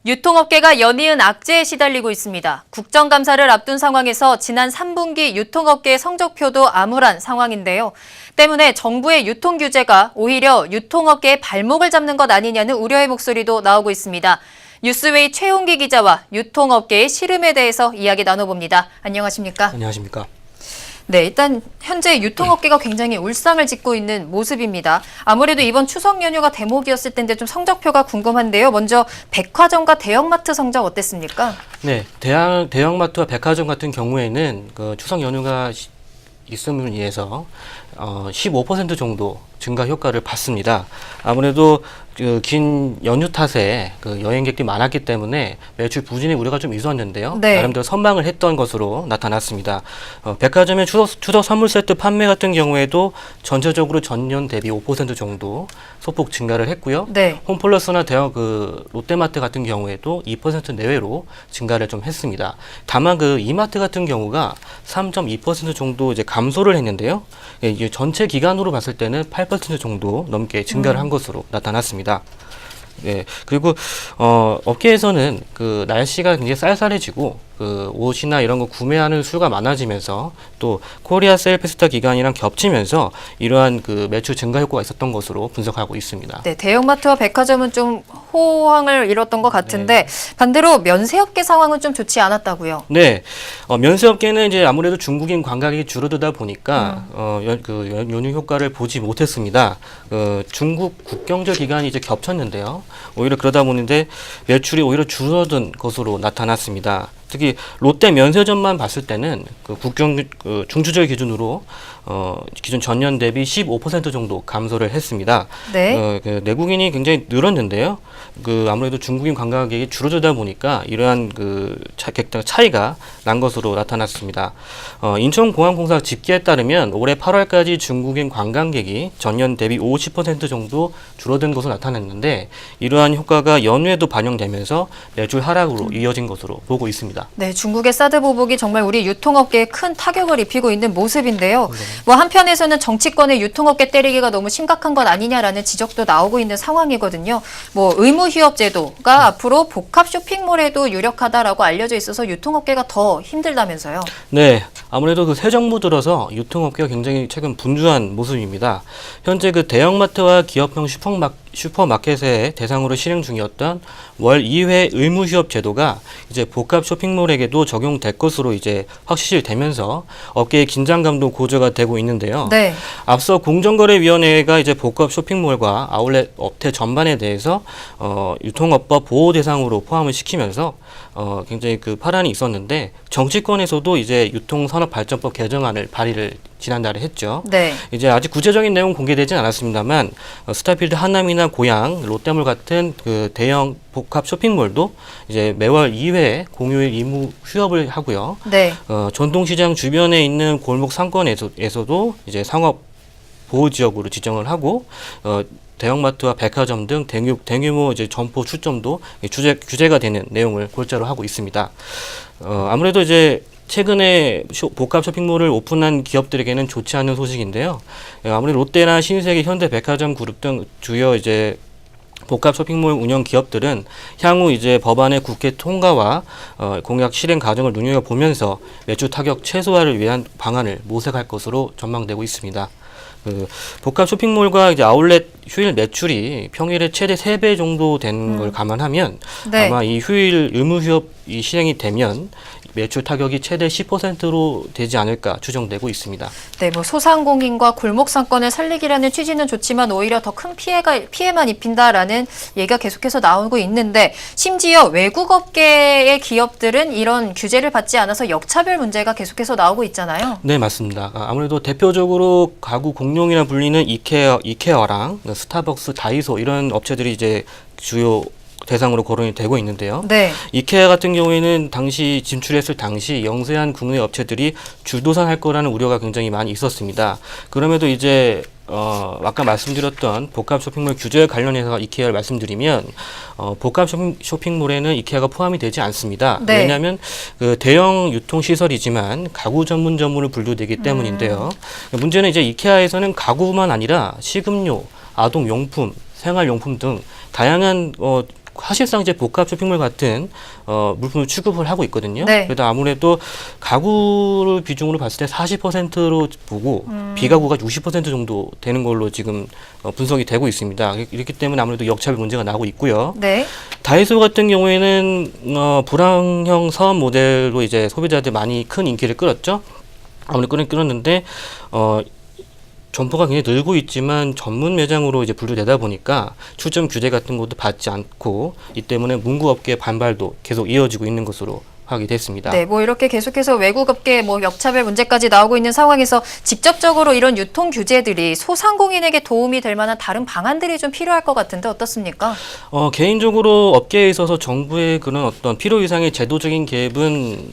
유통업계가 연이은 악재에 시달리고 있습니다. 국정감사를 앞둔 상황에서 지난 3분기 유통업계의 성적표도 암울한 상황인데요. 때문에 정부의 유통 규제가 오히려 유통업계의 발목을 잡는 것 아니냐는 우려의 목소리도 나오고 있습니다. 뉴스웨이 최홍기 기자와 유통업계의 시름에 대해서 이야기 나눠봅니다. 안녕하십니까? 안녕하십니까? 네, 일단 현재 유통업계가 굉장히 울상을 짓고 있는 모습입니다. 아무래도 이번 추석 연휴가 대목이었을 텐데 좀 성적표가 궁금한데요. 먼저 백화점과 대형마트 성적 어땠습니까? 네, 대형마트와 백화점 같은 경우에는 그 추석 연휴가 있음을 위해서 15% 정도 증가 효과를 봤습니다. 아무래도 그 긴 연휴 탓에 그 여행객들이 많았기 때문에 매출 부진의 우려가 좀 있었는데요. 네. 나름대로 선방을 했던 것으로 나타났습니다. 백화점의 추석 선물 세트 판매 같은 경우에도 전체적으로 전년 대비 5% 정도 소폭 증가를 했고요. 네. 홈플러스나 롯데마트 같은 경우에도 2% 내외로 증가를 좀 했습니다. 다만 그 이마트 같은 경우가 3.2% 정도 이제 감소를 했는데요. 이제 전체 기간으로 봤을 때는 8% 정도 넘게 증가를 한 것으로 나타났습니다. 네, 그리고 업계에서는 그 날씨가 굉장히 쌀쌀해지고 그 옷이나 이런 거 구매하는 수가 많아지면서 또 코리아 세일 페스타 기간이랑 겹치면서 이러한 그 매출 증가 효과가 있었던 것으로 분석하고 있습니다. 네, 대형마트와 백화점은 좀 호황을 이뤘던 것 같은데 반대로 면세업계 상황은 좀 좋지 않았다고요? 네, 면세업계는 이제 아무래도 중국인 관광객이 줄어들다 보니까 연휴 효과를 보지 못했습니다. 중국 국경절 기간이 이제 겹쳤는데요. 오히려 그러다 보는데 매출이 오히려 줄어든 것으로 나타났습니다. 특히 롯데 면세점만 봤을 때는 그 중추절 기준으로 기준 전년 대비 15% 정도 감소를 했습니다. 네. 그 내국인이 굉장히 늘었는데요. 그 아무래도 중국인 관광객이 줄어들다 보니까 이러한 그 차이가 난 것으로 나타났습니다. 인천공항공사 집계에 따르면 올해 8월까지 중국인 관광객이 전년 대비 50% 정도 줄어든 것으로 나타났는데 이러한 효과가 연휴에도 반영되면서 매출 하락으로 이어진 것으로 보고 있습니다. 네, 중국의 사드 보복이 정말 우리 유통업계에 큰 타격을 입히고 있는 모습인데요. 뭐 한편에서는 정치권의 유통업계 때리기가 너무 심각한 것 아니냐라는 지적도 나오고 있는 상황이거든요. 뭐 의무휴업 제도가 앞으로 복합 쇼핑몰에도 유력하다라고 알려져 있어서 유통업계가 더 힘들다면서요. 네, 아무래도 그 새 정부 들어서 유통업계가 굉장히 최근 분주한 모습입니다. 현재 그 대형마트와 기업형 슈퍼마켓에 대상으로 실행 중이었던 월 2회 의무휴업 제도가 이제 복합 쇼핑몰에게도 적용될 것으로 이제 확실되면서 업계의 긴장감도 고조가 되고 있는데요. 네. 앞서 공정거래위원회가 이제 복합 쇼핑몰과 아울렛 업체 전반에 대해서 유통업법 보호 대상으로 포함을 시키면서 굉장히 그 파란이 있었는데 정치권에서도 이제 유통산업발전법 개정안을 발의를 지난달에 했죠. 네. 이제 아직 구체적인 내용 공개되진 않았습니다만 스타필드 하남이나 고양, 롯데몰 같은 그 대형 복합 쇼핑몰도 이제 매월 2회 공휴일 의무 휴업을 하고요. 네. 전통시장 주변에 있는 골목 상권에서도 이제 상업 보호 지역으로 지정을 하고 대형마트와 백화점 등 대규모 이제 점포 출점도 규제가 되는 내용을 골자로 하고 있습니다. 아무래도 이제 최근에 복합 쇼핑몰을 오픈한 기업들에게는 좋지 않은 소식인데요. 아무래도 롯데나 신세계, 현대백화점 그룹 등 주요 이제 복합 쇼핑몰 운영 기업들은 향후 이제 법안의 국회 통과와 공약 실행 과정을 눈여겨보면서 매출 타격 최소화를 위한 방안을 모색할 것으로 전망되고 있습니다. 복합 쇼핑몰과 이제 아울렛 휴일 매출이 평일에 최대 3배 정도 되는 걸 감안하면 네. 아마 이 휴일 의무 휴업이 실행이 되면 매출 타격이 최대 10%로 되지 않을까 추정되고 있습니다. 네, 뭐 소상공인과 골목 상권을 살리기라는 취지는 좋지만 오히려 더 큰 피해만 입힌다라는 얘기가 계속해서 나오고 있는데 심지어 외국 업계의 기업들은 이런 규제를 받지 않아서 역차별 문제가 계속해서 나오고 있잖아요. 네, 맞습니다. 아무래도 대표적으로 가구 공룡이라 불리는 이케아랑 스타벅스, 다이소 이런 업체들이 이제 주요 대상으로 거론이 되고 있는데요. 네. 이케아 같은 경우에는 진출했을 당시 영세한 국내 업체들이 줄도산할 거라는 우려가 굉장히 많이 있었습니다. 그럼에도 이제 아까 말씀드렸던 복합 쇼핑몰 규제에 관련해서 이케아를 말씀드리면 복합 쇼핑몰에는 이케아가 포함이 되지 않습니다. 네. 왜냐하면 그 대형 유통 시설이지만 가구 전문점으로 분류되기 때문인데요. 문제는 이제 이케아에서는 가구만 아니라 식음료, 아동용품, 생활용품 등 다양한 사실상 이제 복합 쇼핑몰 같은 물품을 취급을 하고 있거든요. 네. 그래도 아무래도 가구를 비중으로 봤을 때 40%로 보고 비가구가 60% 정도 되는 걸로 지금 분석이 되고 있습니다. 이렇기 때문에 아무래도 역차별 문제가 나오고 있고요. 네. 다이소 같은 경우에는 불황형 사업 모델로 이제 소비자들 많이 큰 인기를 끌었죠. 아무래도 끌었는데 점포가 굉장히 늘고 있지만 전문 매장으로 이제 분류되다 보니까 출점 규제 같은 것도 받지 않고 이 때문에 문구업계의 반발도 계속 이어지고 있는 것으로 파악이 됐습니다. 네, 뭐 이렇게 계속해서 외국업계 뭐 역차별 문제까지 나오고 있는 상황에서 직접적으로 이런 유통 규제들이 소상공인에게 도움이 될 만한 다른 방안들이 좀 필요할 것 같은데 어떻습니까? 개인적으로 업계에 있어서 정부의 그런 어떤 필요 이상의 제도적인 개입은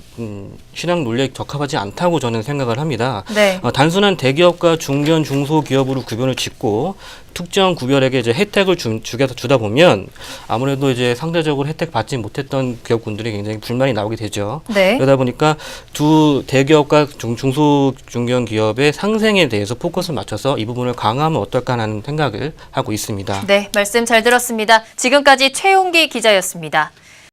실행 논리에 적합하지 않다고 저는 생각을 합니다. 네. 단순한 대기업과 중견 중소기업으로 구별을 짓고 특정 구별에게 이제 혜택을 주다 보면 아무래도 이제 상대적으로 혜택 받지 못했던 기업군들이 굉장히 불만이 나오게 되죠. 네. 그러다 보니까 두 대기업과 중소 중견 기업의 상생에 대해서 포커스를 맞춰서 이 부분을 강화하면 어떨까 하는 생각을 하고 있습니다. 네, 말씀 잘 들었습니다. 지금까지 최용기 기자였습니다.